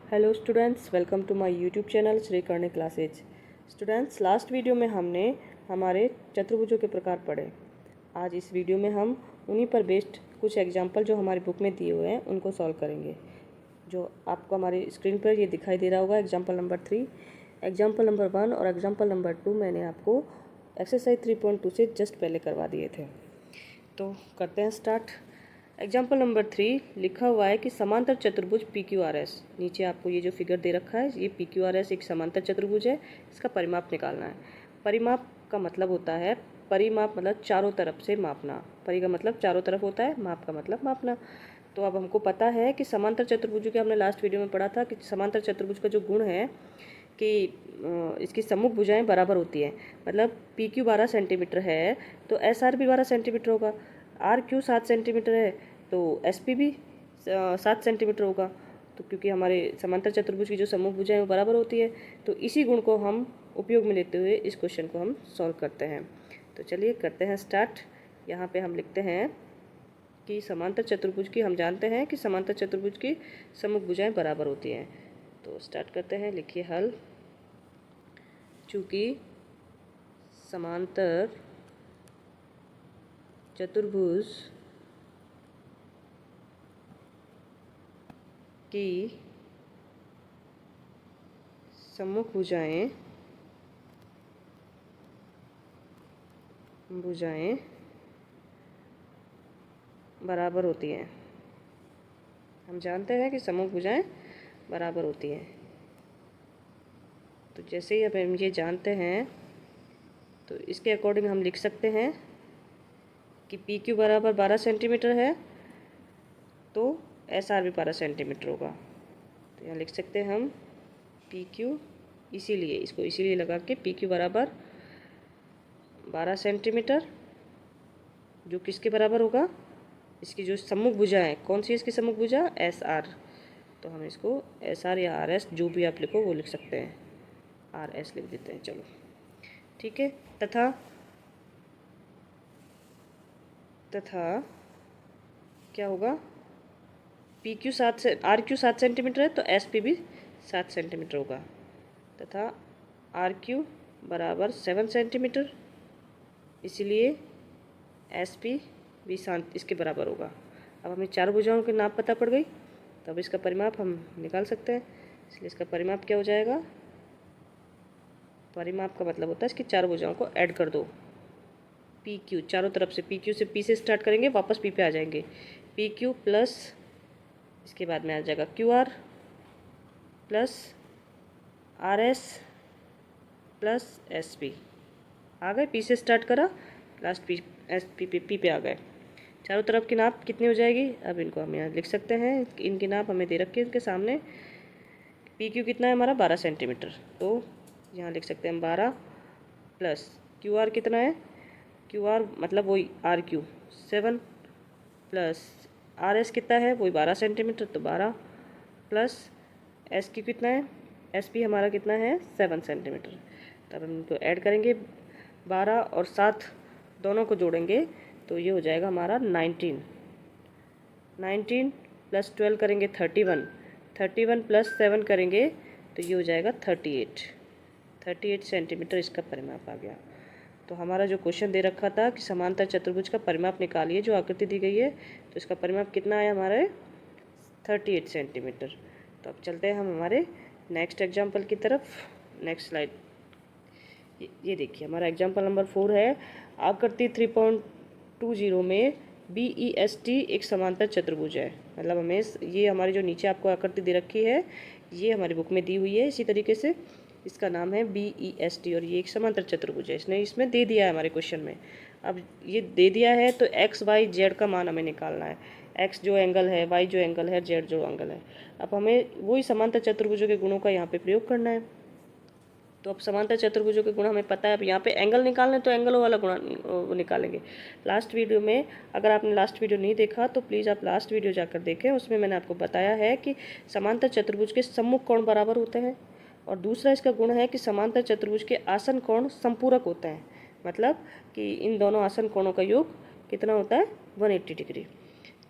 Hello students, welcome to my YouTube channel Shri Karni classes. Students, last video में हमने हमारे चतुर्भुजों के प्रकार पढ़े। आज इस वीडियो में हम उन्हीं पर बेस्ड कुछ एग्जांपल जो हमारी बुक में दिए हुए हैं उनको सॉल्व करेंगे। जो आपको हमारी स्क्रीन पर ये दिखाई दे रहा होगा एग्जाम्पल नंबर 3, एग्जाम्पल नंबर 1 और एग्जाम्पल नंबर 2 मैंने आपको एक्सरसाइज 3.2 से जस्ट पहले करवा दिए थे। तो करते हैं स्टार्ट। एग्जाम्पल नंबर 3 लिखा हुआ है कि समांतर चतुर्भुज PQRS। नीचे आपको ये जो फिगर दे रखा है ये PQRS एक समांतर चतुर्भुज है। इसका परिमाप निकालना है। परिमाप का मतलब होता है, परिमाप मतलब चारों तरफ से मापना। परि का मतलब चारों तरफ होता है, माप का मतलब मापना। तो अब हमको पता है कि समांतर चतुर्भुज के हमने लास्ट वीडियो में पढ़ा था कि समांतर चतुर्भुज का जो गुण है कि इसकी सम्मुख भुजाएं बराबर होती हैं। मतलब PQ 12 सेंटीमीटर है तो SR भी 12 सेंटीमीटर होगा। RQ 7 सेंटीमीटर है तो SP भी 7 सेंटीमीटर होगा। तो क्योंकि हमारे समांतर चतुर्भुज की जो सम्मुख भुजाएं वो बराबर होती है, तो इसी गुण को हम उपयोग में लेते हुए इस क्वेश्चन को हम सॉल्व करते हैं। तो चलिए करते हैं स्टार्ट। यहाँ पे हम लिखते हैं कि समांतर चतुर्भुज की हम जानते हैं कि समांतर चतुर्भुज की सम्मुख भुजाएं बराबर होती हैं। तो स्टार्ट करते हैं। लिखिए हल। चूँकि समांतर चतुर्भुज की सम्मुख भुजाएं बराबर होती हैं। हम जानते हैं कि सम्मुख भुजाएं बराबर होती हैं। तो जैसे ही अब हम ये जानते हैं तो इसके अकॉर्डिंग हम लिख सकते हैं कि PQ बराबर 12 सेंटीमीटर है तो SR भी 12 सेंटीमीटर होगा। तो यहाँ लिख सकते हैं हम PQ, इसीलिए इसको इसीलिए लगा के PQ बराबर 12 सेंटीमीटर, जो किसके बराबर होगा, इसकी जो सम्मुख भुजा है, कौन सी इसकी सम्मुख भुजा, SR। तो हम इसको SR या RS जो भी आप लिखो वो लिख सकते हैं। RS लिख देते हैं, चलो ठीक है। तथा क्या होगा, PQ 7 से RQ 7 सेंटीमीटर है तो SP भी 7 सेंटीमीटर होगा। तथा RQ बराबर 7 सेंटीमीटर, इसलिए SP भी 7 इसके बराबर होगा। अब हमें चार भुजाओं की नाप पता पड़ गई, तो अब इसका परिमाप हम निकाल सकते हैं। इसलिए इसका परिमाप क्या हो जाएगा, परिमाप का मतलब होता है इसकी चार भुजाओं को ऐड कर दो। PQ चारों तरफ से, PQ से P से स्टार्ट करेंगे, वापस P पे आ जाएंगे। PQ प्लस इसके बाद में आ जाएगा QR plus RS plus SP। आ गए, P से स्टार्ट करा, लास्ट P पे आ गए। चारों तरफ की नाप कितनी हो जाएगी, अब इनको हम यहाँ लिख सकते हैं। इनकी नाप हमें दे रखी है इनके सामने। PQ कितना है हमारा, 12 सेंटीमीटर। तो यहाँ लिख सकते हैं हम 12 प्लस QR कितना है, QR मतलब वही RQ 7 प्लस RS कितना है, वही 12 सेंटीमीटर तो 12 प्लस SQ कितना है, SP हमारा कितना है 7 सेंटीमीटर। तब हम इनको ऐड करेंगे, 12 और 7 दोनों को जोड़ेंगे तो ये हो जाएगा हमारा 19 प्लस 12 करेंगे 31 प्लस 7 करेंगे तो ये हो जाएगा 38 सेंटीमीटर इसका परिमाप आ गया। तो हमारा जो क्वेश्चन दे रखा था कि समांतर चतुर्भुज का परिमाप निकालिए, जो आकृति दी गई है, तो इसका परिमाप कितना है हमारे 38 सेंटीमीटर। तो अब चलते हैं हम हमारे नेक्स्ट एग्जाम्पल की तरफ। नेक्स्ट स्लाइड, ये देखिए हमारा एग्जाम्पल नंबर 4 है। आकृति 3.20 में BEST एक समांतर चतुर्भुज है। मतलब हमें ये हमारी जो नीचे आपको आकृति दे रखी है ये हमारी बुक में दी हुई है इसी तरीके से। इसका नाम है BEST और ये एक समांतर चतुर्भुज है। इसमें दे दिया है हमारे क्वेश्चन में। अब ये दे दिया है तो X Y Z का मान हमें निकालना है। X जो एंगल है, Y जो एंगल है, Z जो एंगल है। अब हमें वही समांतर चतुर्भुजों के गुणों का यहाँ पे प्रयोग करना है। तो अब समांतर चतुर्भुजों के गुण हमें पता है। अब यहाँ पे एंगल निकालने तो एंगलों वाला गुण निकालेंगे। लास्ट वीडियो में, अगर आपने लास्ट वीडियो नहीं देखा तो प्लीज़ आप लास्ट वीडियो जाकर देखें। उसमें मैंने आपको बताया है कि समांतर चतुर्भुज के सम्मुख कोण बराबर होते हैं और दूसरा इसका गुण है कि समांतर चतुर्भुज के आसन कोण संपूरक होते हैं। मतलब कि इन दोनों आसन कोणों का योग कितना होता है, 180 डिग्री।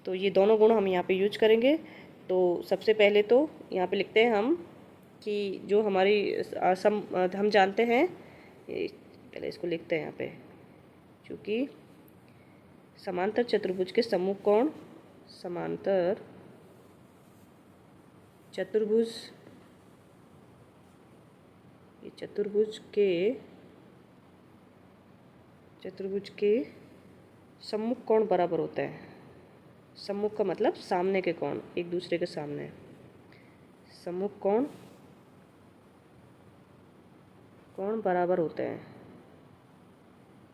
तो ये दोनों गुण हम यहाँ पे यूज करेंगे। तो सबसे पहले तो यहाँ पे लिखते हैं हम कि जो हमारी हम जानते हैं, पहले इसको लिखते हैं यहाँ पे, क्योंकि समांतर चतुर्भुज के सम्मुख कोण, समांतर चतुर्भुज, ये चतुर्भुज के सम्मुख कोण बराबर होता है। सम्मुख का मतलब सामने के कोण, एक दूसरे के सामने। सम्मुख कोण बराबर होते हैं।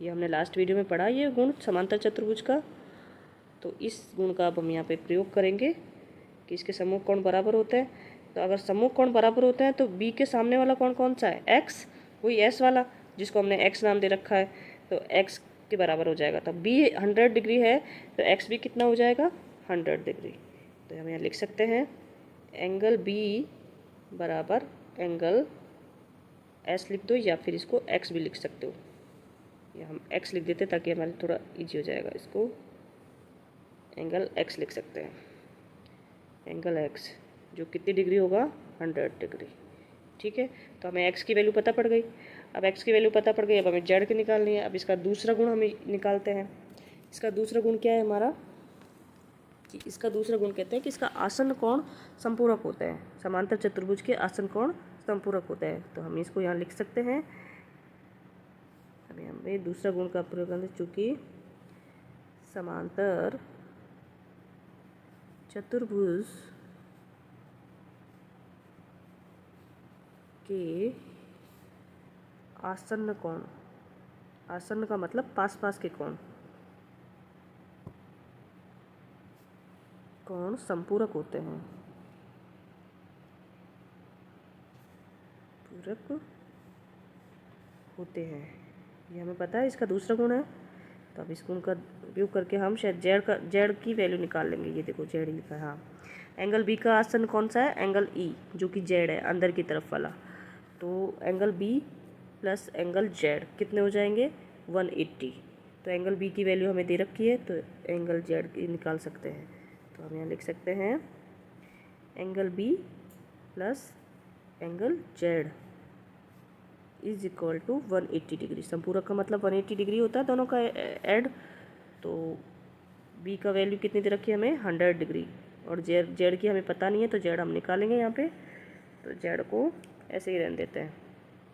ये हमने लास्ट वीडियो में पढ़ा, ये गुण समांतर चतुर्भुज का। तो इस गुण का अब हम यहाँ पे प्रयोग करेंगे कि इसके सम्मुख कोण बराबर होते हैं। तो अगर सम्मुख कोण बराबर होते हैं तो बी के सामने वाला कोण कौन सा है? एक्स, वही एस वाला जिसको हमने एक्स नाम दे रखा है। तो एक्स के बराबर हो जाएगा। तो बी 100 डिग्री है तो एक्स भी कितना हो जाएगा? 100 डिग्री। तो हम यहाँ लिख सकते हैं एंगल बी बराबर एंगल एस लिख दो, या फिर इसको एक्स भी लिख सकते हो, या हम एक्स लिख देते ताकि हमारे थोड़ा इजी हो जाएगा। इसको एंगल एक्स लिख सकते हैं। एंगल एक्स जो कितनी डिग्री होगा? 100 डिग्री। ठीक है, तो हमें एक्स की वैल्यू पता पड़ गई। अब एक्स की वैल्यू पता पड़ गई, अब हमें जेड की निकालनी है। अब इसका दूसरा गुण हमें निकालते हैं। इसका दूसरा गुण क्या है हमारा? कि इसका दूसरा गुण कहते हैं कि इसका आसन्न कोण संपूरक होता है। समांतर चतुर्भुज के आसन्न कोण संपूरक होता है। तो हम इसको यहाँ लिख सकते हैं। अभी हमें दूसरा गुण का प्रयोग करना है, चूँकि समांतर चतुर्भुज के आसन्न कोण, आसन्न का मतलब पास पास के कोण संपूरक होते हैं। पूरक होते हैं, ये हमें पता है। इसका दूसरा गुण है। तो अब इस गुण का उपयोग करके हम शायद जेड की वैल्यू निकाल लेंगे। ये देखो जेड लिखा है। हाँ, एंगल बी का आसन्न कौन सा है? एंगल ई, जो कि जेड है, अंदर की तरफ वाला। तो angle B plus angle Z कितने हो जाएंगे? 180। तो एंगल बी की वैल्यू हमें दे रखी है, तो एंगल जेड की निकाल सकते हैं। तो हम यहाँ लिख सकते हैं angle B plus angle Z is equal to 180 degree. संपूरक का मतलब 180 डिग्री होता है दोनों का ऐड। तो बी का वैल्यू कितनी दे रखी है हमें? 100 डिग्री। और जेड की हमें पता नहीं है, तो जेड हम निकालेंगे यहाँ पे। तो जेड को ऐसे ही रहने देते हैं,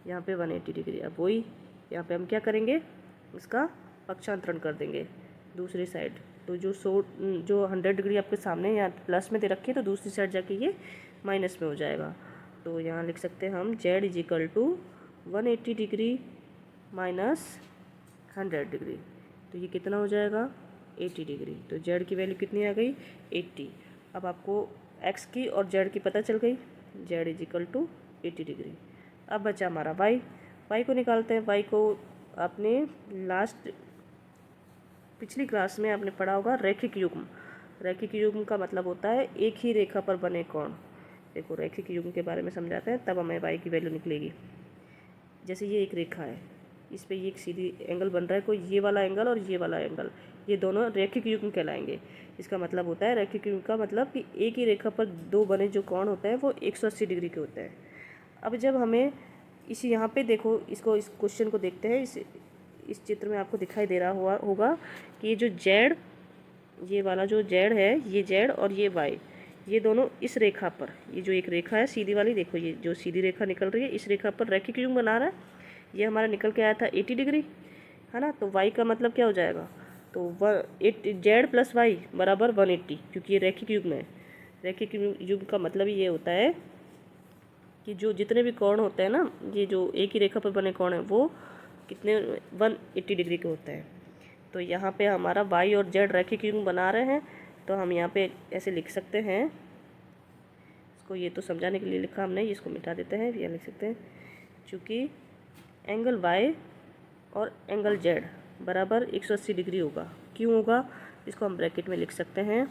यहाँ पे 180 डिग्री। अब वही यहाँ पे हम क्या करेंगे? इसका पक्षांतरण कर देंगे दूसरी साइड। तो जो 100 डिग्री आपके सामने यहाँ प्लस में दे रखी है, तो दूसरी साइड जाके ये माइनस में हो जाएगा। तो यहाँ लिख सकते हैं हम Z is equal to 180 degree minus 100 degree. तो ये कितना हो जाएगा? 80 डिग्री। तो जेड की वैल्यू कितनी आ गई? 80। अब आपको एक्स की और जेड की पता चल गई। Z is equal to 80 degree. अब बचा हमारा वाई को निकालते हैं। वाई को आपने पिछली क्लास में आपने पढ़ा होगा रैखिक युग्म। रैखिक युग्म का मतलब होता है एक ही रेखा पर बने कोण। देखो रैखिक युग्म के बारे में समझाते हैं, तब हमें वाई की वैल्यू निकलेगी। जैसे ये एक रेखा है, इस पर ये एक सीधी एंगल बन रहा है, कोई ये वाला एंगल और ये वाला एंगल, ये दोनों रैखिक युग्म कहलाएंगे। इसका मतलब होता है रैखिक युग्म का मतलब कि एक ही रेखा पर दो बने जो कोण होते हैं वो 180 डिग्री के होते हैं। अब जब हमें इसी यहाँ पे देखो, इस क्वेश्चन को देखते हैं। इस चित्र में आपको दिखाई दे रहा होगा कि ये जो जेड, ये वाला जो जेड है, ये जेड और ये वाई, ये दोनों इस रेखा पर, ये जो एक रेखा है सीधी वाली, देखो ये जो सीधी रेखा निकल रही है, इस रेखा पर रैखिक युग्म बना रहा है। ये हमारा निकल के आया था 80 डिग्री, है ना। तो वाई का मतलब क्या हो जाएगा? तो जेड प्लस वाई बराबर 180, क्योंकि ये रैखिक युग्म है। रैखिक युग्म का मतलब ये होता है कि जो जितने भी कोण होते हैं ना, ये जो एक ही रेखा पर बने कोण हैं, वो कितने 180 डिग्री के होते हैं। तो यहाँ पे हमारा वाई और जेड रैखिक युग्म बना रहे हैं। तो हम यहाँ पे ऐसे लिख सकते हैं इसको, ये तो समझाने के लिए लिखा हमने, इसको मिटा देते हैं। ये लिख सकते हैं चूँकि एंगल वाई और एंगल जेड बराबर 180 डिग्री होगा। क्यों होगा? इसको हम ब्रैकेट में लिख सकते हैं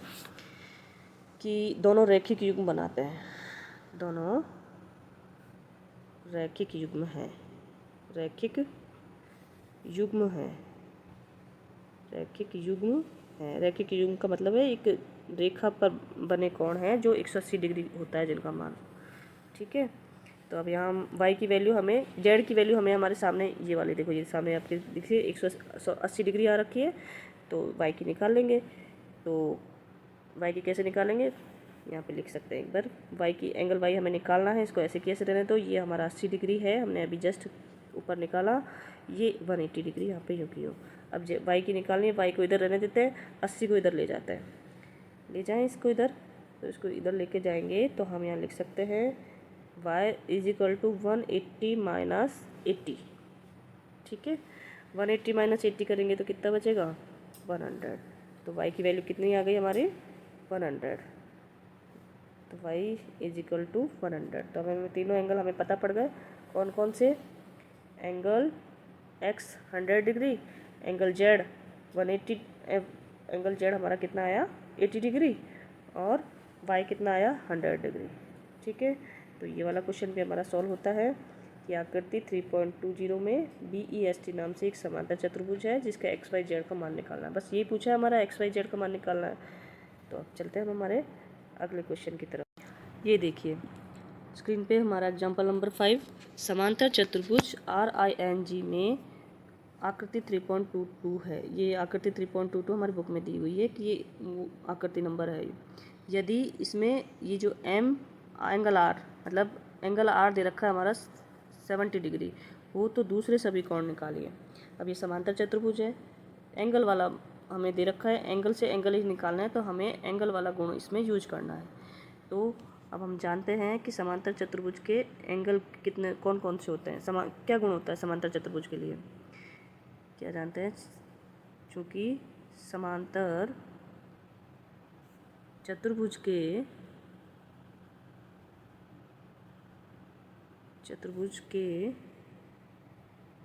कि दोनों रैखिक युग्म बनाते हैं, दोनों रैखिक युग्म है, रैखिक युग्म है, रैखिक युग्म है। रैखिक युग्म का मतलब है एक रेखा पर बने कोण हैं जो 180 डिग्री होता है जिनका मान। ठीक है, तो अब यहाँ हम y की वैल्यू हमें, z की वैल्यू हमें हमारे सामने ये वाली देखो, ये सामने आपके देखिए 180 डिग्री आ रखी है, तो y की निकाल लेंगे। तो y की कैसे निकालेंगे, यहाँ पे लिख सकते हैं एक बार। y की एंगल y हमें निकालना है, इसको ऐसे कैसे रहने, तो ये हमारा 80 डिग्री है, हमने अभी जस्ट ऊपर निकाला, ये 180 डिग्री यहाँ पे यूँ की हो। अब y की निकालनी है, y को इधर रहने देते हैं, 80 को इधर ले जाते हैं, ले जाएं इसको इधर, तो इसको इधर लेके जाएंगे तो हम यहाँ लिख सकते हैं y is equal to 180 minus 80। ठीक है, 180 माइनस 80 करेंगे तो कितना बचेगा, 100। तो y की वैल्यू कितनी आ गई हमारी, 100। तो y इज इक्वल टू 100। तो हमें तीनों एंगल हमें पता पड़ गए, कौन कौन से, angle x 100 degree, angle z 180, angle z हमारा कितना आया 80 डिग्री, और y कितना आया 100 डिग्री। ठीक है, तो ये वाला क्वेश्चन भी हमारा सॉल्व होता है कि आकृति 3.20 में BEST नाम से एक समांतर चतुर्भुज है जिसका XYZ का मान निकालना है। बस ये पूछा है हमारा, XYZ का मान निकालना है। तो अब चलते हैं हम हमारे अगले क्वेश्चन की तरफ। ये देखिए स्क्रीन पे हमारा एग्जाम्पल नंबर 5, समांतर चतुर्भुज RING में आकृति 3.22 है। ये आकृति 3.22 हमारी बुक में दी हुई है कि ये आकृति नंबर है। यदि इसमें ये जो M एंगल R, मतलब एंगल R दे रखा है हमारा 70 डिग्री, वो तो दूसरे सभी कोण निकालिए। अब ये समांतर चतुर्भुज है, एंगल वाला हमें दे रखा है, एंगल से एंगल ही निकालना है, तो हमें एंगल वाला गुण इसमें यूज करना है। तो अब हम जानते हैं कि समांतर चतुर्भुज के एंगल कितने, कौन कौन से होते हैं, क्या गुण होता है समांतर चतुर्भुज के लिए, क्या जानते हैं। चूँकि समांतर चतुर्भुज के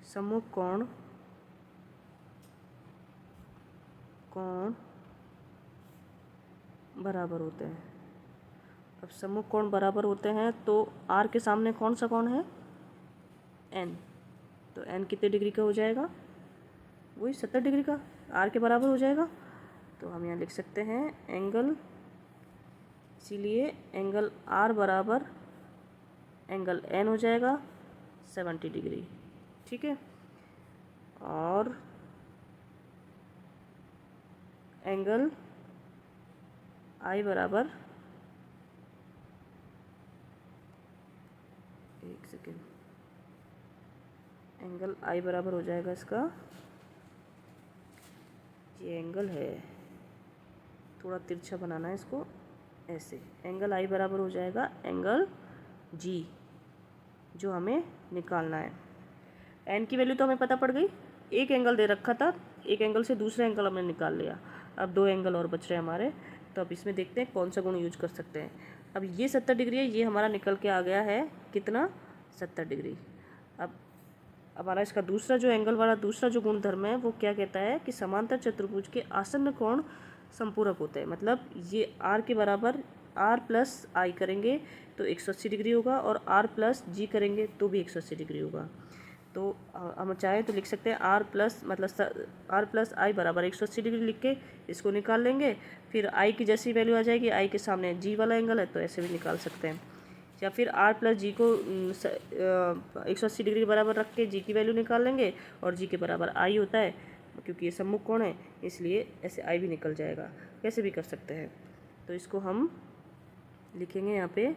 सम्मुख कोण बराबर होते हैं। अब सम्मुख कोण बराबर होते हैं तो R के सामने कौन सा कोण है, N, तो N कितने डिग्री का हो जाएगा, वही 70 डिग्री का, R के बराबर हो जाएगा। तो हम यहाँ लिख सकते हैं एंगल, इसीलिए एंगल R बराबर एंगल N हो जाएगा 70 डिग्री। ठीक है, और एंगल I बराबर, एक सेकेंड, एंगल I बराबर हो जाएगा इसका, ये एंगल है, थोड़ा तिरछा बनाना है इसको ऐसे, एंगल I बराबर हो जाएगा एंगल G जो हमें निकालना है। N की वैल्यू तो हमें पता पड़ गई, एक एंगल दे रखा था, एक एंगल से दूसरा एंगल हमने निकाल लिया, अब दो एंगल और बच रहे हैं हमारे। तो अब इसमें देखते हैं कौन सा गुण यूज कर सकते हैं। अब ये 70 डिग्री है, ये हमारा निकल के आ गया है कितना, 70 डिग्री। अब हमारा इसका दूसरा जो एंगल वाला दूसरा जो गुणधर्म है वो क्या कहता है कि समांतर चतुर्भुज के आसन्न कोण संपूरक होते हैं। मतलब ये R के बराबर R प्लस I करेंगे तो 180 डिग्री होगा, और R प्लस G करेंगे तो भी 180 डिग्री होगा। तो हम चाहें तो लिख सकते हैं R प्लस, मतलब R प्लस I बराबर 180 डिग्री लिख के इसको निकाल लेंगे। फिर I की जैसी वैल्यू आ जाएगी, I के सामने G वाला एंगल है तो ऐसे भी निकाल सकते हैं। या फिर R प्लस G को 180 डिग्री के बराबर रख के G की वैल्यू निकाल लेंगे, और G के बराबर I होता है, क्योंकि ये सम्मुख कोण है इसलिए ऐसे I भी निकल जाएगा, कैसे भी कर सकते हैं। तो इसको हम लिखेंगे यहाँ पे,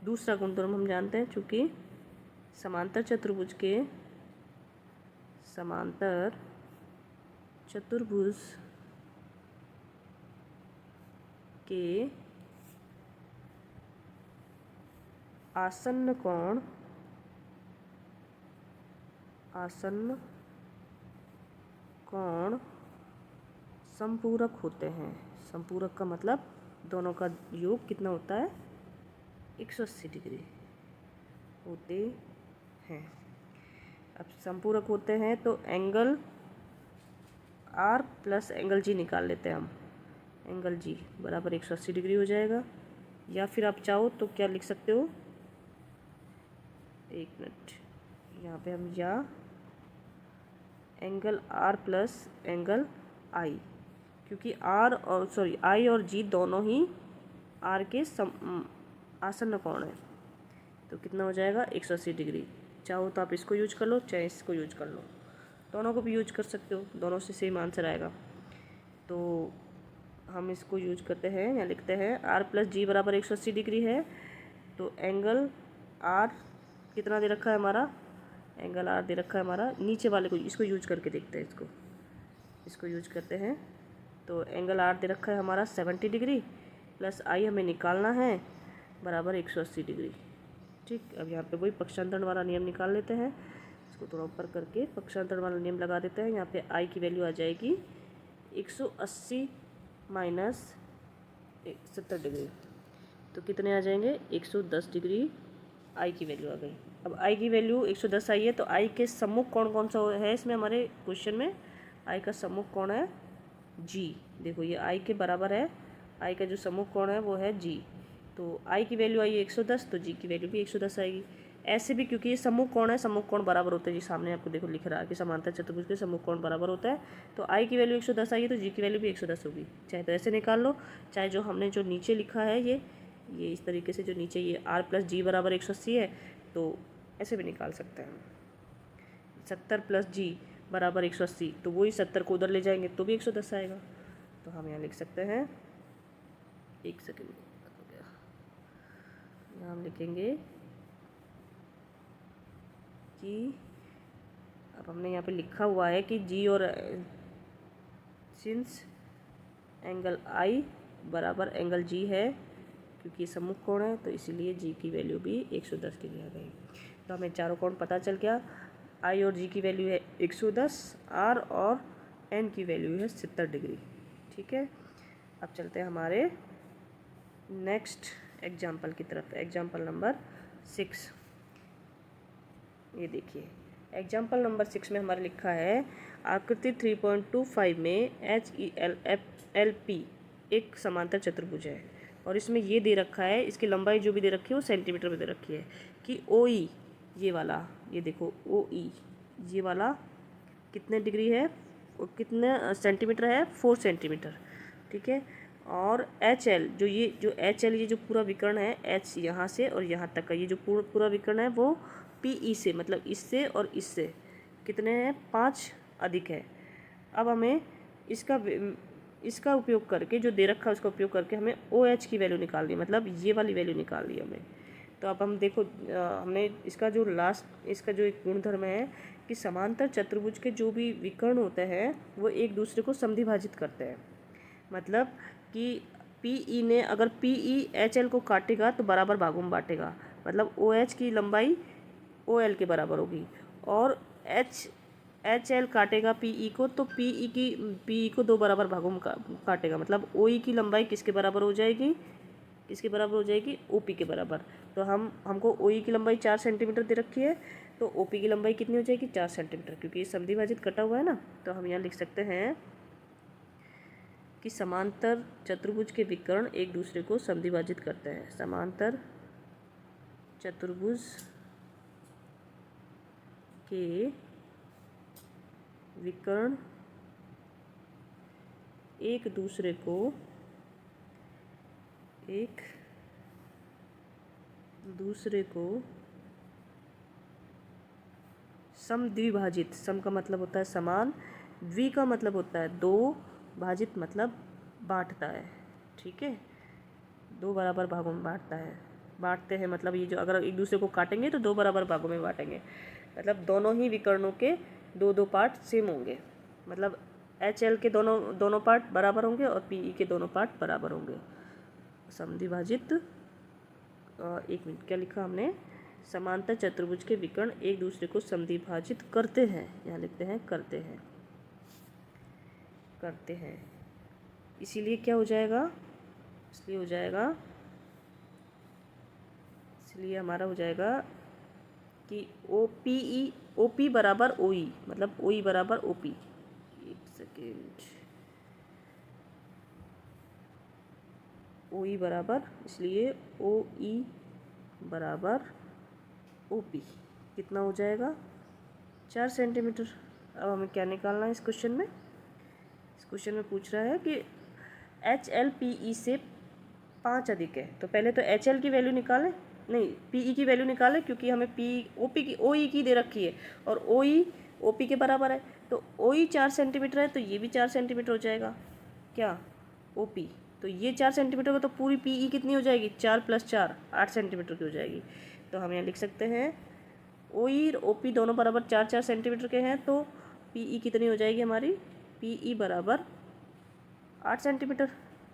दूसरा गुणधर्म हम जानते हैं, चूँकि समांतर चतुर्भुज के आसन्न कोण संपूरक होते हैं। संपूरक का मतलब दोनों का योग कितना होता है, 180 डिग्री होते हैं। अब संपूरक होते हैं तो angle R plus angle G निकाल लेते हैं हम, एंगल G बराबर 180 डिग्री हो जाएगा। या फिर आप चाहो तो क्या लिख सकते हो, एक मिनट, यहाँ पे हम या angle R plus angle I क्योंकि आई और जी दोनों ही आर के आसन्न कोण है। तो कितना हो जाएगा 180 डिग्री। चाहो तो आप इसको यूज कर लो, चाहे इसको यूज कर लो, दोनों को भी यूज कर सकते हो, दोनों से सेम आंसर आएगा। तो हम इसको यूज करते हैं, यहाँ लिखते हैं आर प्लस जी बराबर 180 डिग्री है। तो एंगल आर कितना दे रखा है हमारा, एंगल आर दे रखा है हमारा, नीचे वाले को इसको यूज करके देखते हैं, इसको यूज करते हैं। तो एंगल आर दे रखा है हमारा 70 डिग्री प्लस आई हमें निकालना है बराबर 180 डिग्री। ठीक, अब यहाँ पे वही पक्षांतरण वाला नियम निकाल लेते हैं। इसको थोड़ा ऊपर करके पक्षांतरण वाला नियम लगा देते हैं। यहाँ पे आई की वैल्यू आ जाएगी 180 माइनस 70 डिग्री, तो कितने आ जाएंगे 110 डिग्री आई की वैल्यू आ गई। अब आई की वैल्यू 110 आई है, तो आई के सम्मुख कोण कौन सा है इसमें हमारे क्वेश्चन में, आई का सम्मुख कोण है जी। देखो ये आई के बराबर है, आई का जो सम्मुख कोण है वो है जी। तो आई की वैल्यू आई है 110, तो जी की वैल्यू भी 110 आएगी। ऐसे भी क्योंकि ये सम्मुख कोण है, सम्मुख कोण बराबर होते हैं जी, सामने आपको देखो लिख रहा है कि समांतर चतुर्भुज के सम्मुख कोण बराबर होता है। तो आई की वैल्यू 110 आई है, तो जी की वैल्यू भी 110 होगी। चाहे तो ऐसे निकाल लो, चाहे जो हमने जो नीचे लिखा है ये इस तरीके से, जो नीचे ये आर प्लस जी बराबर 180 है, तो ऐसे भी निकाल सकते हैं। 70 प्लस जी बराबर 180, तो वही 70 को उधर ले जाएंगे तो भी 110 आएगा। तो हम यहाँ लिख सकते हैं, एक सेकेंड हो गया, यहाँ हम लिखेंगे कि अब हमने यहाँ पे लिखा हुआ है कि जी और सिंस एंगल आई बराबर एंगल जी है, क्योंकि ये सम्मुख कोण है, तो इसीलिए जी की वैल्यू भी 110 डिग्री आ गई। तो हमें चारों कोण पता चल गया। आई और जी की वैल्यू है 110, आर और एन की वैल्यू है 70 डिग्री। ठीक है, अब चलते हैं हमारे नेक्स्ट एग्जाम्पल की तरफ। एग्जाम्पल नंबर 6, ये देखिए एग्जाम्पल नंबर 6 में हमारे लिखा है आकृति 3.25 में HELP एक समांतर चतुर्भुज है, और इसमें ये दे रखा है, इसकी लंबाई जो भी दे रखी है वो सेंटीमीटर में दे रखी है कि OE ये वाला, ये देखो OE ये वाला कितने डिग्री है, कितने सेंटीमीटर है, 4 सेंटीमीटर। ठीक है, और HL जो HL ये जो पूरा विकर्ण है, H यहाँ से और यहाँ तक का ये जो पूरा विकर्ण है वो PE से, मतलब इससे और इससे कितने हैं, 5 अधिक है। अब हमें इसका उपयोग करके, जो दे रखा है उसका उपयोग करके हमें OH की वैल्यू निकालनी है, मतलब ये वाली वैल्यू निकालनी है हमें। तो अब हम देखो, हमने इसका जो एक गुणधर्म है कि समांतर चतुर्भुज के जो भी विकर्ण होते हैं वो एक दूसरे को समद्विभाजित करते हैं। मतलब कि PE ने अगर PE HL को काटेगा तो बराबर भागों में बांटेगा, मतलब OH की लंबाई OL के बराबर होगी, और HL काटेगा PE को, तो PE को 2 बराबर भागों में काटेगा, मतलब OE की लंबाई किसके बराबर हो जाएगी, OP के बराबर। तो हमको OE की लंबाई 4 सेंटीमीटर दे रखी है, तो OP की लंबाई कितनी हो जाएगी, 4 सेंटीमीटर, क्योंकि ये समद्विभाजित कटा हुआ है ना। तो हम यहाँ लिख सकते हैं कि समांतर चतुर्भुज के विकर्ण एक दूसरे को समद्विभाजित करते हैं। समांतर चतुर्भुज के विकर्ण एक दूसरे को समद्विभाजित, सम का मतलब होता है समान, द्वि का मतलब होता है 2, भाजित मतलब बांटता है। ठीक है, 2 बराबर भागों में बांटते हैं, मतलब ये जो अगर एक दूसरे को काटेंगे तो 2 बराबर भागों में बांटेंगे, मतलब दोनों ही विकर्णों के 2-2 पार्ट सेम होंगे, मतलब HL के दोनों पार्ट बराबर होंगे और PE के दोनों पार्ट बराबर होंगे। समद्विभाजित, एक मिनट, क्या लिखा हमने, समांतर चतुर्भुज के विकर्ण एक दूसरे को समद्विभाजित करते हैं, यहाँ लिखते हैं करते हैं। इसीलिए क्या हो जाएगा, इसलिए हमारा हो जाएगा कि OP बराबर OE, मतलब OE बराबर OP। एक सेकेंड, OE बराबर, इसलिए OE बराबर OP कितना हो जाएगा, 4 सेंटीमीटर। अब हमें क्या निकालना है इस क्वेश्चन में, इस क्वेश्चन में पूछ रहा है कि HLPE से 5 अधिक है। तो पहले तो HL की वैल्यू निकालें, नहीं PE की वैल्यू निकालें, क्योंकि हमें OE की दे रखी है और OE OP के बराबर है। तो OE 4 सेंटीमीटर है तो ये भी 4 सेंटीमीटर हो जाएगा। क्या OP, तो ये 4 सेंटीमीटर का, तो पूरी PE कितनी हो जाएगी, 4 + 4 8 सेंटीमीटर की हो जाएगी। तो हम यहाँ लिख सकते हैं OE और OP दोनों बराबर 4-4 सेंटीमीटर के हैं, तो PE कितनी हो जाएगी हमारी, PE बराबर 8 सेंटीमीटर।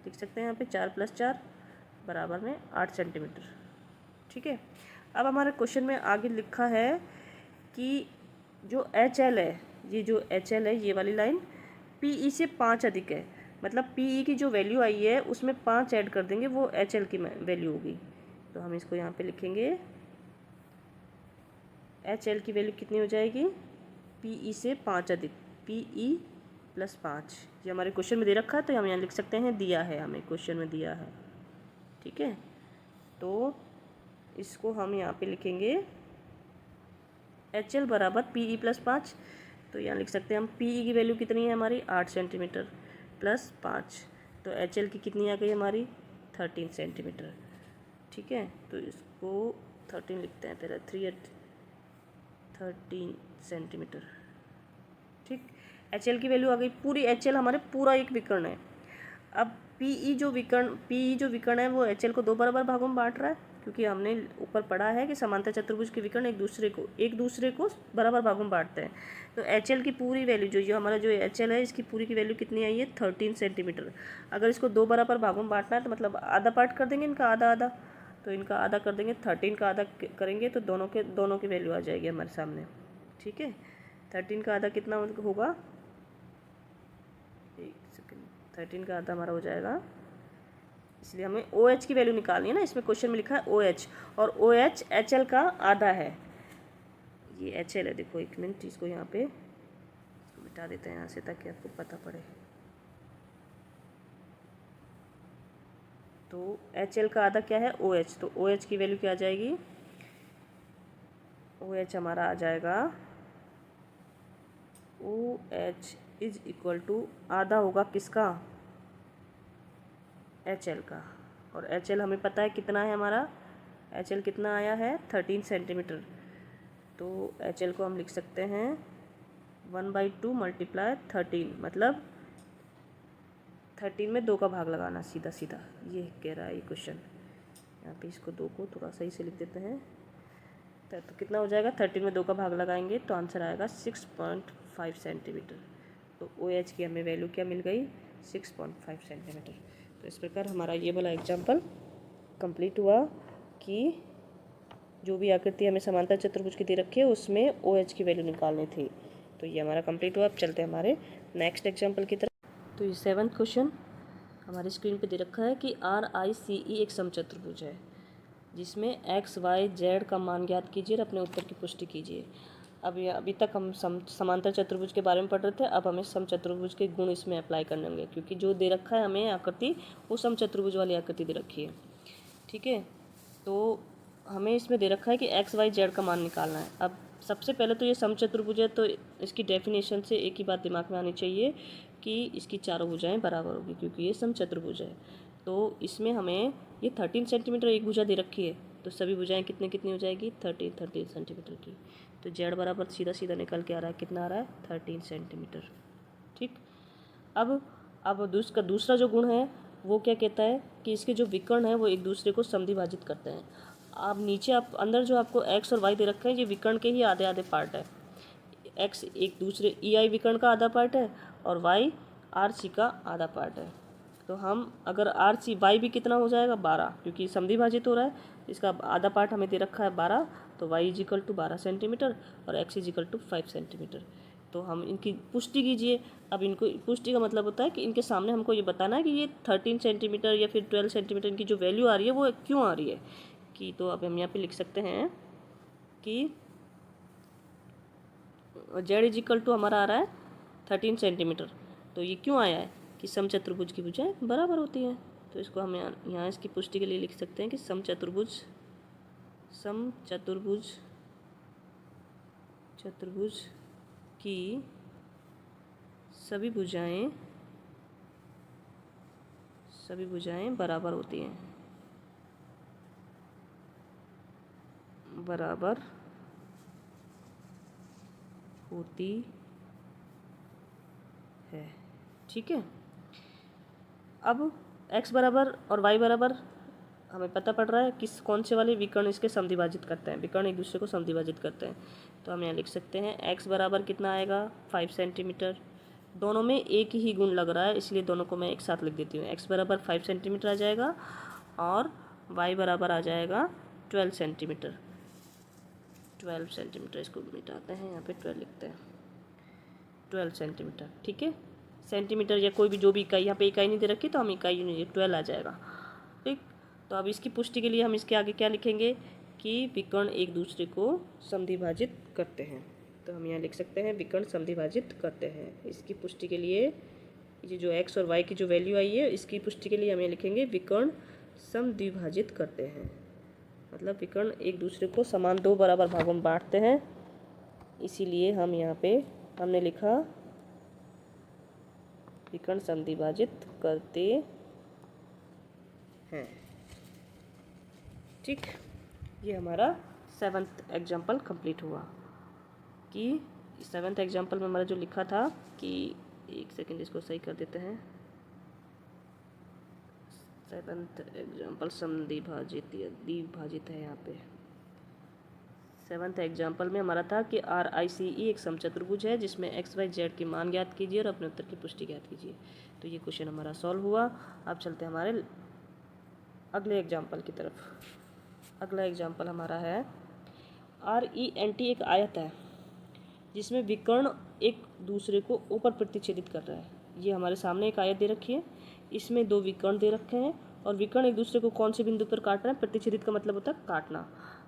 लिख सकते हैं यहाँ पे 4 + 4 बराबर में 8 सेंटीमीटर। ठीक है। अब हमारे क्वेश्चन में आगे लिखा है कि जो HL है, ये जो HL है ये वाली लाइन PE से 5 अधिक है, मतलब PE की जो वैल्यू आई है उसमें 5 ऐड कर देंगे, वो HL की वैल्यू होगी। तो हम इसको यहाँ पे लिखेंगे HL की वैल्यू कितनी हो जाएगी, PE से 5 अधिक, PE + 5। ये हमारे क्वेश्चन में दे रखा है, तो हम यहाँ लिख सकते हैं दिया है, हमें क्वेश्चन में दिया है। ठीक है, तो इसको हम यहाँ पे लिखेंगे HL बराबर PE + 5। तो यहाँ लिख सकते हैं हम PE की वैल्यू कितनी है हमारी, 8 सेंटीमीटर + 5, तो HL की कितनी आ गई हमारी, 13 सेंटीमीटर। ठीक है, तो इसको 13 लिखते हैं पहले, 13 सेंटीमीटर। ठीक, HL की वैल्यू आ गई। पूरी HL हमारे पूरा एक विकर्ण है। अब PE जो विकर्ण है वो HL को 2 बराबर भागों में बांट रहा है, क्योंकि हमने ऊपर पढ़ा है कि समांतर चतुर्भुज के विकर्ण एक दूसरे को बराबर भागों में बांटते हैं। तो HL की पूरी वैल्यू जो हमारा जो HL है, इसकी पूरी की वैल्यू कितनी आई है, 13 सेंटीमीटर। अगर इसको 2 बराबर भागों में बांटना है तो मतलब आधा पार्ट कर देंगे इनका, आधा आधा, तो इनका आधा कर देंगे, 13 का आधा करेंगे तो दोनों की वैल्यू आ जाएगी हमारे सामने। ठीक है, 13 का आधा कितना होगा, 1 सेकेंड, 13 का आधा हमारा हो जाएगा, इसलिए हमें OH की वैल्यू निकालनी है ना। इसमें क्वेश्चन में लिखा है OH, और OH HL का आधा है। ये HL है, देखो 1 मिनट, इसको यहाँ पे मिटा देते हैं यहाँ से ताकि आपको पता पड़े। तो HL का आधा क्या है, OH, तो OH की वैल्यू क्या आ जाएगी, OH हमारा आ जाएगा, OH = आधा होगा किसका, HL का। और HL हमें पता है कितना है हमारा, HL कितना आया है, 13 सेंटीमीटर। तो HL को हम लिख सकते हैं 1/2 × 13, मतलब 13 में 2 का भाग लगाना, सीधा सीधा ये कह रहा है ये क्वेश्चन। यहाँ पे इसको 2 को थोड़ा सही से लिख देते हैं, तो कितना हो जाएगा, 13 में 2 का भाग लगाएंगे तो आंसर आएगा 6.5 सेंटीमीटर। तो OH की हमें वैल्यू क्या मिल गई, 6.5 सेंटीमीटर। तो इस प्रकार हमारा ये वाला एग्जाम्पल कंप्लीट हुआ कि जो भी आकृति हमें समांतर चतुर्भुज की दे रखी है उसमें OH की वैल्यू निकालनी थी। तो ये हमारा कंप्लीट हुआ। अब चलते हैं हमारे नेक्स्ट एग्जाम्पल की तरफ। तो ये 7th क्वेश्चन हमारी स्क्रीन पे दे रखा है कि RICE एक समचतुर्भुज है जिसमें X, Y, Z का मान ज्ञात कीजिए और अपने उत्तर की पुष्टि कीजिए। अभी तक हम समांतर चतुर्भुज के बारे में पढ़ रहे थे, अब हमें समचतुर्भुज के गुण इसमें अप्लाई करने होंगे, क्योंकि जो दे रखा है हमें आकृति वो समचतुर्भुज वाली आकृति दे रखी है। ठीक है, तो हमें इसमें दे रखा है कि X, Y, Z का मान निकालना है। अब सबसे पहले तो ये समचतुर्भुज है, तो इसकी डेफिनेशन से एक ही बात दिमाग में आनी चाहिए कि इसकी चारों भुजाएं बराबर होगी, क्योंकि ये समचतुर्भुज है। तो इसमें हमें ये 13 सेंटीमीटर एक भुजा दे रखी है, तो सभी भुजाएं कितनी हो जाएगी, 13 सेंटीमीटर की। तो Z बराबर सीधा सीधा निकल के आ रहा है, कितना आ रहा है, 13 सेंटीमीटर। ठीक, अब दूसरा जो गुण है वो क्या कहता है कि इसके जो विकर्ण है वो एक दूसरे को समद्विभाजित करते हैं। अब नीचे अंदर जो आपको X और Y दे रखे हैं, ये विकर्ण के ही आधे आधे पार्ट है। X एक दूसरे EI विकर्ण का आधा पार्ट है और Y RC का आधा पार्ट है। तो हम अगर RC Y भी कितना हो जाएगा, 12, क्योंकि समद्विभाजित हो रहा है, इसका आधा पार्ट हमें दे रखा है 12, तो Y = 12 सेंटीमीटर और X = 5 सेंटीमीटर। तो हम इनकी पुष्टि कीजिए। अब इनको पुष्टि का मतलब होता है कि इनके सामने हमको ये बताना है कि ये 13 सेंटीमीटर या फिर 12 सेंटीमीटर इनकी जो वैल्यू आ रही है वो क्यों आ रही है कि। तो अब हम यहाँ पे लिख सकते हैं कि Z = हमारा आ रहा है 13 सेंटीमीटर। तो ये क्यों आया है कि समचतुर्भुज की भुजाएं बराबर होती हैं। तो इसको हम यहाँ इसकी पुष्टि के लिए लिख सकते हैं कि समचतुर्भुज की सभी भुजाएं सभी भुजाएं बराबर होती हैं, बराबर होती है। ठीक है, अब x बराबर और y बराबर हमें पता पड़ रहा है किस कौन से वाले विकर्ण इसके समद्विभाजित करते हैं, विकर्ण एक दूसरे को समद्विभाजित करते हैं। तो हम यहाँ लिख सकते हैं x बराबर कितना आएगा 5 सेंटीमीटर। दोनों में एक ही गुण लग रहा है इसलिए दोनों को मैं एक साथ लिख देती हूँ। x बराबर 5 सेंटीमीटर आ जाएगा और y बराबर आ जाएगा 12 सेंटीमीटर। 12 सेंटीमीटर, इसको मिटाते हैं, यहाँ पे 12 लिखते हैं, 12 सेंटीमीटर। ठीक है, सेंटीमीटर या कोई भी जो भी इकाई, यहाँ पे इकाई नहीं दे रखी तो हम इकाई नहीं, 12 आ जाएगा। ठीक, तो अब इसकी पुष्टि के लिए हम इसके आगे क्या लिखेंगे कि विकर्ण एक दूसरे को समद्विभाजित करते हैं। तो हम यहाँ लिख सकते हैं विकर्ण समद्विभाजित करते हैं। इसकी पुष्टि के लिए ये जो x और y की जो वैल्यू आई है इसकी पुष्टि के लिए हम यहाँ लिखेंगे विकर्ण समद्विभाजित करते हैं, मतलब विकर्ण एक दूसरे को समान दो बराबर भागों में बांटते हैं, इसीलिए हम यहाँ पे हमने लिखा विकर्ण समद्विभाजित करते हैं। ठीक, ये हमारा 7th एग्जाम्पल कंप्लीट हुआ। कि 7th एग्जाम्पल में हमारा जो लिखा था कि एक सेकंड इसको सही कर देते हैं। 7th एग्जाम्पल समद्विभाजित या द्विभाजित है यहाँ पे। 7th एग्जाम्पल में हमारा था कि RICE एक समचतुर्भुज है जिसमें XYZ के मान ज्ञात कीजिए और अपने उत्तर की पुष्टि ज्ञात कीजिए। तो ये क्वेश्चन हमारा सॉल्व हुआ। अब चलते हैं हमारे अगले एग्जाम्पल की तरफ। अगला एग्जाम्पल हमारा है RENT एक आयत है जिसमें विकर्ण एक दूसरे को ऊपर प्रतिच्छेदित कर रहा है। ये हमारे सामने एक आयत दे रखी है, इसमें दो विकर्ण दे रखे हैं और विकर्ण एक दूसरे को कौन से बिंदु पर काट रहे हैं, प्रतिच्छेदित का मतलब होता है काटना,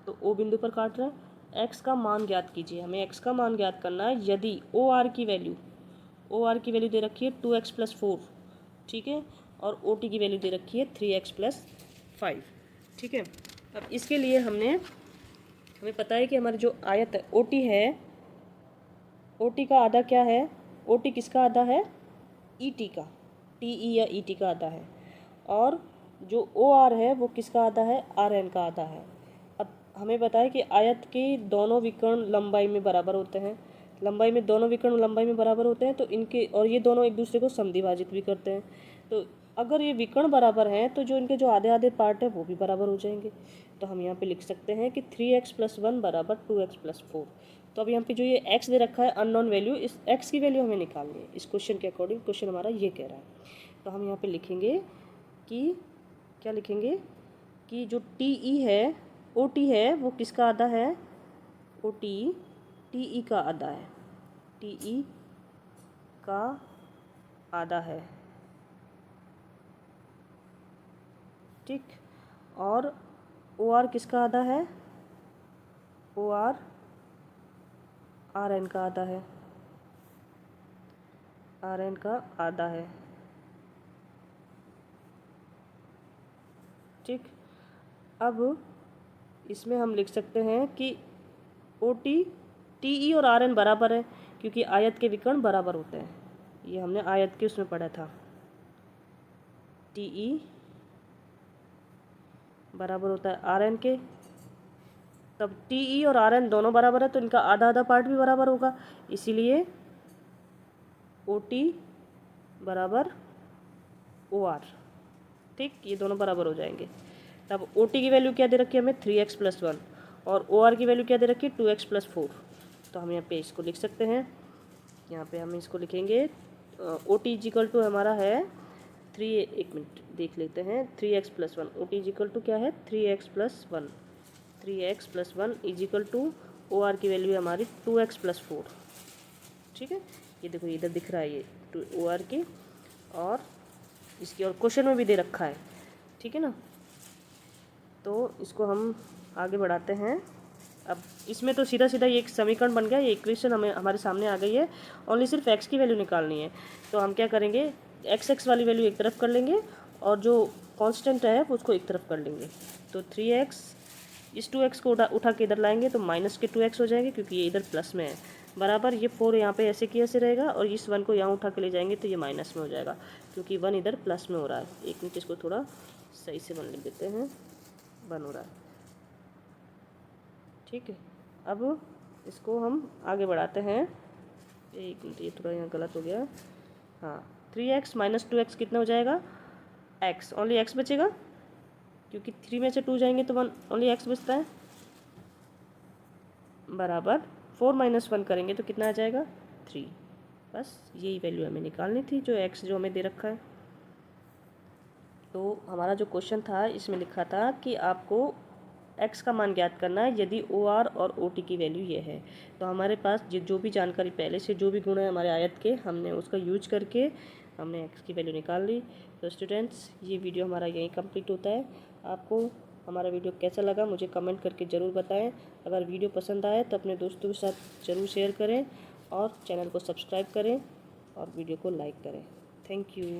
तो O बिंदु पर काट रहे हैं। x का मान ज्ञात कीजिए, हमें x का मान ज्ञात करना है यदि OR की वैल्यू दे रखी है 2x + 4, ठीक है, और OT की वैल्यू दे रखी है 3x + 5, ठीक है। अब इसके लिए हमें पता है कि हमारी जो आयत है OT है, OT का आधा क्या है, OT किसका आधा है, ET का, TE या ET का आधा है, और जो OR है वो किसका आधा है, RN का आधा है। अब हमें पता है कि आयत के दोनों विकर्ण लंबाई में बराबर होते हैं, दोनों विकर्ण लंबाई में बराबर होते हैं, तो इनके और ये दोनों एक दूसरे को समद्विभाजित भी करते हैं। तो अगर ये विकर्ण बराबर हैं तो जो इनके जो आधे आधे पार्ट है वो भी बराबर हो जाएंगे। तो हम यहाँ पे लिख सकते हैं कि 3x + 1 = 2x + 4। तो अब यहाँ पे जो ये x दे रखा है अननोन वैल्यू, इस x की वैल्यू हमें निकालनी है। इस क्वेश्चन के अकॉर्डिंग क्वेश्चन हमारा ये कह रहा है। तो हम यहाँ पे लिखेंगे कि क्या लिखेंगे कि जो TE है, OT है, वो किसका आधा है, OT TE का आधा है, TE का आधा है, ठीक। और OR किसका आधा है, OR RN का आधा है, RN का आधा है, ठीक। अब इसमें हम लिख सकते हैं कि OT TE और RN बराबर है क्योंकि आयत के विकर्ण बराबर होते हैं। ये हमने आयत के उसमें पढ़ा था, TE बराबर होता है RN के, तब TE और RN दोनों बराबर है तो इनका आधा आधा पार्ट भी बराबर होगा, इसीलिए OT बराबर OR, ठीक, ये दोनों बराबर हो जाएंगे। तब OT की वैल्यू क्या दे रखी है हमें, 3x + 1, और OR की वैल्यू क्या दे रखी है, 2x + 4। तो हम यहाँ पे इसको लिख सकते हैं, यहाँ पे हम इसको लिखेंगे OT = हमारा है 1 मिनट देख लेते हैं, 3x + 1, OT = क्या है, 3x + 1, 3x + 1 = OR की वैल्यू है हमारी 2x + 4, ठीक है। ये देखो इधर दिख रहा है ये OR की, और इसकी और क्वेश्चन में भी दे रखा है, ठीक है ना। तो इसको हम आगे बढ़ाते हैं। अब इसमें तो सीधा सीधा ये एक समीकरण बन गया, ये इक्वेशन हमारे सामने आ गई है, ओनली सिर्फ x की वैल्यू निकालनी है। तो हम क्या करेंगे, x वाली वैल्यू एक तरफ कर लेंगे और जो कांस्टेंट है उसको एक तरफ कर लेंगे। तो 3x, इस 2x को उठा के इधर लाएंगे तो -2x हो जाएंगे क्योंकि ये इधर प्लस में है, बराबर ये 4 यहाँ पे ऐसे की ऐसे रहेगा और इस 1 को यहाँ उठा के ले जाएंगे तो ये माइनस में हो जाएगा, क्योंकि 1 इधर प्लस में हो रहा है। एक मिनट इसको थोड़ा सही से 1 लिख देते हैं, 1 हो रहा है, ठीक है। अब इसको हम आगे बढ़ाते हैं। एक मिनट, ये थोड़ा यहाँ गलत हो गया। हाँ, 3x माइनस 2x कितना हो जाएगा, x, ओनली x बचेगा, क्योंकि 3 में से 2 जाएंगे तो 1 ओनली x बचता है, बराबर 4 माइनस 1 करेंगे तो कितना आ जाएगा, 3। बस यही वैल्यू हमें निकालनी थी, जो x जो हमें दे रखा है। तो हमारा जो क्वेश्चन था इसमें लिखा था कि आपको x का मान ज्ञात करना है यदि OR और OT की वैल्यू ये है। तो हमारे पास जो भी जानकारी पहले से जो भी गुण है हमारे आयत के, हमने उसका यूज करके हमने x की वैल्यू निकाल ली। तो स्टूडेंट्स, ये वीडियो हमारा यहीं कंप्लीट होता है। आपको हमारा वीडियो कैसा लगा मुझे कमेंट करके ज़रूर बताएं। अगर वीडियो पसंद आए तो अपने दोस्तों के साथ ज़रूर शेयर करें और चैनल को सब्सक्राइब करें और वीडियो को लाइक करें। Thank you.